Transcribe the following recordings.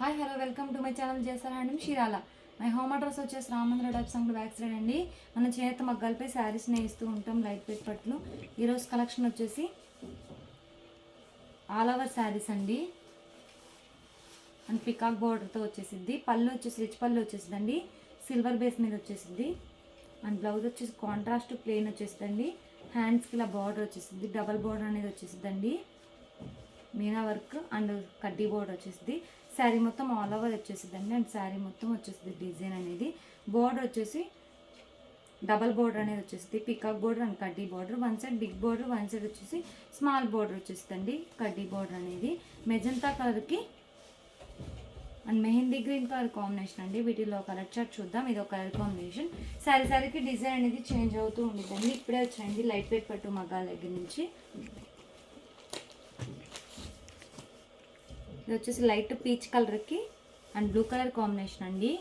Hi hello welcome to my channel చేస్తారా అండి Chirala. My home address వచ్చేసి రామంద్ర టైప్స్ అండ్ బ్యాక్ సైడ్ అండి. మనం చేత మగ్గాలపై శారీస్ నేస్తూ ఉంటాం, లైట్ వెయిట్ పట్లు. ఈరోజు కలెక్షన్ వచ్చేసి ఆల్ ఓవర్ శారీస్ అండి అండ్ పికాక్ బోర్డర్తో వచ్చేసిద్ది. పళ్ళు వచ్చేసి రిచ్ పళ్ళు వచ్చేసిందండి, సిల్వర్ బేస్ మీద వచ్చేసింది. అండ్ బ్లౌజ్ వచ్చేసి కాంట్రాస్ట్ ప్లెయిన్ వచ్చేసిందండి. హ్యాండ్స్కి ఇలా బార్డర్ వచ్చేసింది, డబల్ బార్డర్ అనేది వచ్చేసిందండి. మీనా వర్క్ అండ్ కడ్డీ బోర్డర్ వచ్చేసింది. శారీ మొత్తం ఆల్ ఓవర్ వచ్చేసిందండి. అండ్ శారీ మొత్తం వచ్చేసింది డిజైన్ అనేది. బోర్డర్ వచ్చేసి డబల్ బోర్డర్ అనేది వచ్చేసింది, పికాక్ బోర్డర్ అండ్ కడ్డీ border. One side big border, one side వచ్చేసి స్మాల్ బోర్డర్ వచ్చేసిందండి. కడ్డీ బోర్డర్ అనేది మెజంతా కలర్కి and mehndi green colour combination అండి. వీటిలో కలర్ చార్ట్ చూద్దాం. ఇది ఒక కలర్ కాంబినేషన్. శారీకి డిజైన్ అనేది చేంజ్ అవుతూ ఉంటుందండి. ఇప్పుడే వచ్చాయండి లైట్ వెయిట్ పట్టు మగ్గాల దగ్గర నుంచి. ఇది వచ్చేసి లైట్ పీచ్ కలర్కి అండ్ బ్లూ కలర్ కాంబినేషన్ అండి.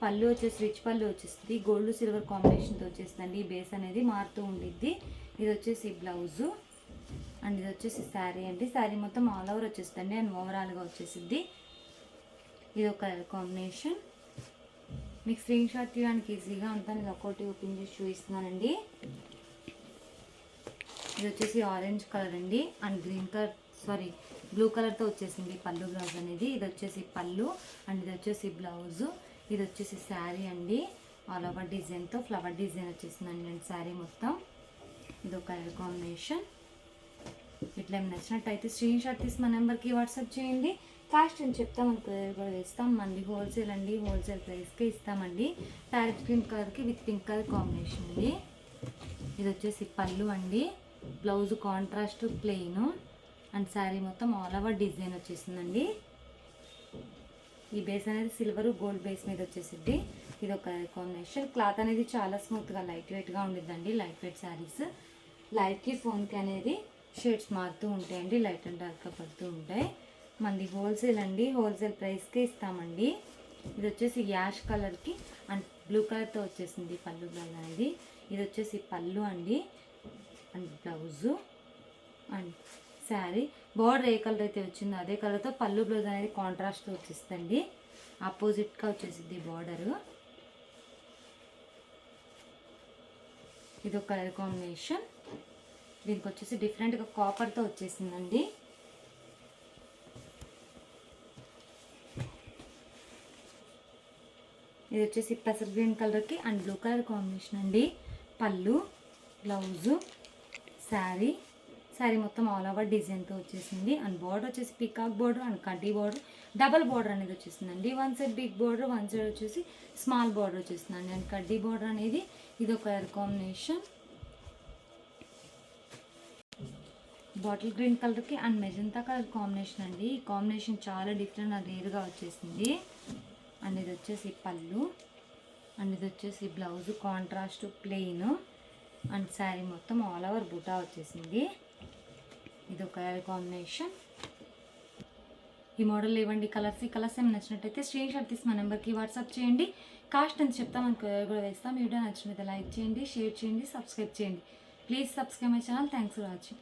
పళ్ళు వచ్చేసి రిచ్ పళ్ళు వచ్చేస్తుంది, గోల్డ్ సిల్వర్ కాంబినేషన్తో వచ్చేస్తుందండి. ఈ బేస్ అనేది మారుతూ ఉండిద్ది. ఇది వచ్చేసి బ్లౌజు అండ్ ఇది వచ్చేసి శారీ అండి. శారీ మొత్తం ఆల్ ఓవర్ వచ్చేస్తుందండి అండ్ ఓవరాల్గా వచ్చేసిద్ది. ఇది ఒక కలర్ కాంబినేషన్. మీకు స్క్రీన్ షాట్ తీయడానికి ఈజీగా ఉంటుంది. ఇది ఒక్కోటి ఓపెన్ చేసి చూపిస్తున్నానండి. ఇది వచ్చేసి ఆరెంజ్ కలర్ అండి అండ్ గ్రీన్ కలర్ బ్లూ కలర్తో వచ్చేసింది పళ్ళు బ్లౌజ్ అనేది. ఇది వచ్చేసి పళ్ళు అండ్ ఇది వచ్చేసి బ్లౌజు. ఇది వచ్చేసి శారీ అండి, ఆల్ ఓవర్ డిజైన్తో ఫ్లవర్ డిజైన్ వచ్చేసిందండి అండ్ శారీ మొత్తం. ఇది ఒక కలర్ కాంబినేషన్. ఇట్లా ఏమి నచ్చినట్టయితే స్క్రీన్ షాట్ తీసి మా నెంబర్కి వాట్సాప్ చేయండి. కాస్ట్ అని చెప్తాం, మనకు కూడా ఇస్తాం. మంది హోల్సేల్ అండి, హోల్సేల్ ప్రైస్కే ఇస్తామండి. ప్యారెట్ గ్రీన్ కలర్కి విత్ పింక్ కలర్ కాంబినేషన్ అండి. ఇది వచ్చేసి పళ్ళు అండి, blouse contrast plain and sari మొత్తం ఆల్ ఓవర్ డిజైన్ వచ్చేసిందండి. ఈ బేస్ అనేది సిల్వర్ గోల్డ్ బేస్ మీద వచ్చేసింది. ఇది ఒక కాంబినేషన్. క్లాత్ అనేది చాలా స్మూత్గా లైట్ వెయిట్గా ఉండిద్దండి. లైట్ వెయిట్ శారీస్ లైట్కి ఫోన్కి అనేది షేడ్స్ మారుతూ ఉంటాయండి, లైట్ అండ్ డార్క్గా పడుతూ ఉంటాయి. మనది హోల్సేల్ అండి, హోల్సేల్ ప్రైస్కే ఇస్తామండి. ఇది వచ్చేసి యాష్ కలర్కి అండ్ బ్లూ కలర్తో వచ్చేసింది పళ్ళు బ్లౌజ్ అనేది. ఇది వచ్చేసి పళ్ళు అండి and blouse and sari. Border A colour అయితే వచ్చిందో అదే కలర్తో పళ్ళు బ్లౌజ్ అనేది కాంట్రాస్ట్తో వచ్చేస్తుందండి. ఆపోజిట్గా వచ్చేసింది బోర్డరు. ఇది ఒక కలర్ కాంబినేషన్. దీనికి వచ్చేసి డిఫరెంట్గా కాపర్తో వచ్చేసిందండి. ఇది వచ్చేసి పెసర్ గ్రీన్ కలర్కి అండ్ బ్లూ కలర్ కాంబినేషన్ అండి. పళ్ళు బ్లౌజు శారీ మొత్తం ఆల్ ఓవర్ డిజైన్తో వచ్చేసింది. అండ్ బోర్డర్ వచ్చేసి పికాక్ బోర్డర్ అండ్ కడ్డీ బోర్డర్, డబల్ బోర్డర్ అనేది వచ్చేసిందండి. One side big border, one side వచ్చేసి స్మాల్ బోర్డర్ వచ్చేసిందండి అండ్ కడ్డీ బోర్డర్ అనేది. ఇది ఒక కలర్ కాంబినేషన్. బాటిల్ గ్రీన్ కలర్కి అండ్ మెజంతా కలర్ కాంబినేషన్ అండి. ఈ కాంబినేషన్ చాలా డిఫరెంట్ అండ్ రేర్గా వచ్చేసింది. అండ్ ఇది వచ్చేసి పళ్ళు అండ్ ఇది వచ్చేసి blouse contrast plain and sari మొత్తం ఆల్ ఓవర్ బూటా వచ్చేసింది. ఇది ఒక కలర్ కాంబినేషన్. ఈ మోడల్ ఇవ్వండి కలర్స్. ఈ కలర్స్ ఏమి నచ్చినట్టయితే స్క్రీన్ షాట్ తీసి మా నెంబర్కి వాట్సాప్ చేయండి. కాస్ట్ అని చెప్తాం, మనకు కూడా వేస్తాం. వీడియో నచ్చినట్లయితే లైక్ చేయండి, షేర్ చేయండి, సబ్స్క్రైబ్ చేయండి. Please subscribe my channel. Thanks for watching.